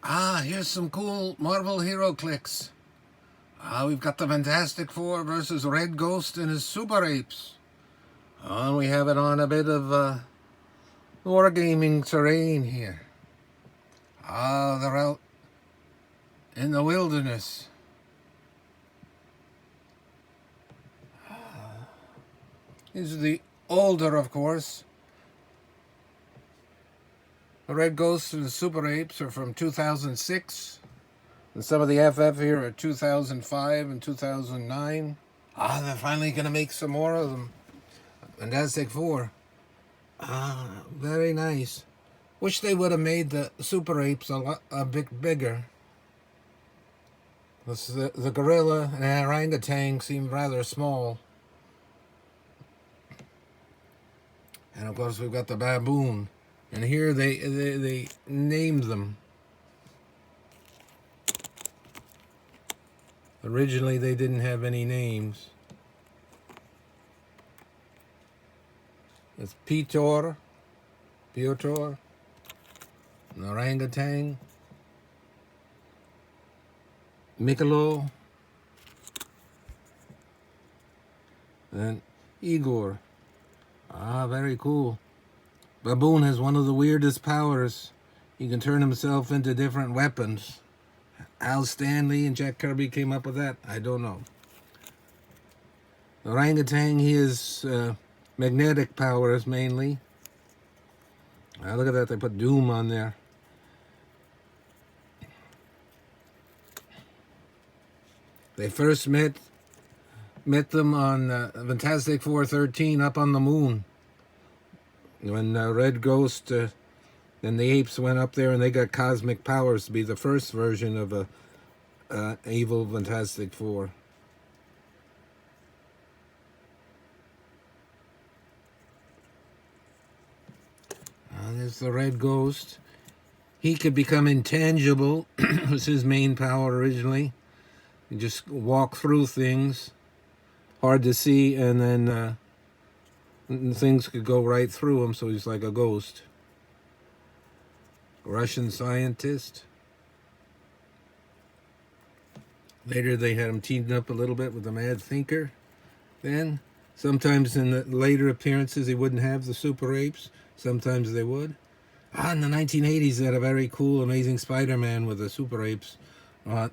Here's some cool Marvel Heroclix. We've got the Fantastic Four versus Red Ghost and his Super Apes. And we have it on a bit of wargaming terrain here. They're out in the wilderness. These are the older, of course. The Red Ghost and the Super Apes are from 2006. And some of the FF here are 2005 and 2009. They're finally going to make some more of them. Fantastic Four. Very nice. Wish they would have made the Super Apes a bit bigger. The gorilla and orangutan seem rather small. And of course we've got the baboon. And here they named them. Originally they didn't have any names. It's Piotr, an orangutan, Mikolo, and Igor. Very cool. Baboon has one of the weirdest powers. He can turn himself into different weapons. Al Stanley and Jack Kirby came up with that? I don't know. The orangutan, he has magnetic powers mainly. Look at that, they put Doom on there. They first met them on Fantastic Four 13 up on the moon. When Red Ghost and the apes went up there and they got cosmic powers to be the first version of a evil Fantastic Four. There's the Red Ghost. He could become intangible. Was his main power originally. You just walk through things, hard to see, and then things could go right through him, so he's like a ghost. Russian scientist. Later they had him teamed up a little bit with the Mad Thinker. Then, sometimes in the later appearances he wouldn't have the Super Apes. Sometimes they would. In the 1980s they had a very cool, Amazing Spider-Man with the Super Apes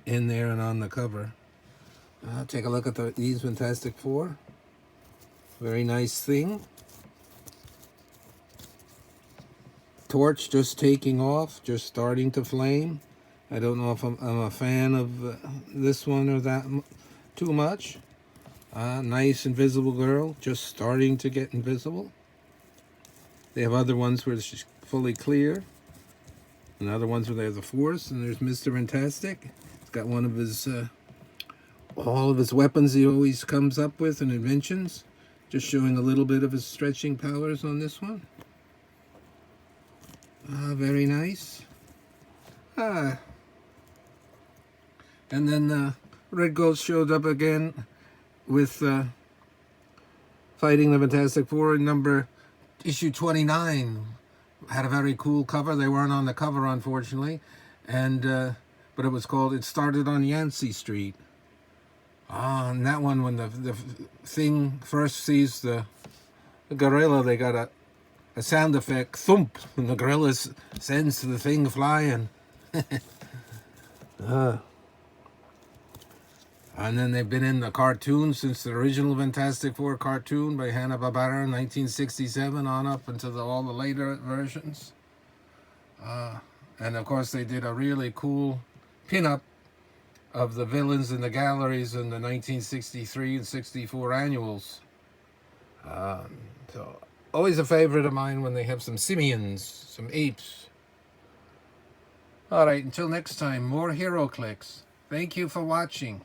in there and on the cover. Take a look at these Fantastic Four. Very nice thing. Torch just taking off, just starting to flame. I don't know if I'm a fan of this one or that too much. Nice Invisible Girl, just starting to get invisible. They have other ones where it's just fully clear. And other ones where they have the Force. And there's Mr. Fantastic. He's got one of his, all of his weapons he always comes up with and inventions. Just showing a little bit of his stretching powers on this one. Very nice. And then Red Ghost showed up again with fighting the Fantastic Four in issue 29. Had a very cool cover. They weren't on the cover, unfortunately. And but it was called It Started on Yancey Street. And that one, when the thing first sees the gorilla, they got a sound effect, thump, when the gorilla sends the thing flying. And then they've been in the cartoon since the original Fantastic Four cartoon by Hanna-Barbera in 1967 on up into all the later versions. And of course they did a really cool pin-up of the villains in the galleries in the 1963 and 64 annuals. So always a favorite of mine when they have some simians, some apes. All right, until next time, more Heroclix. Thank you for watching.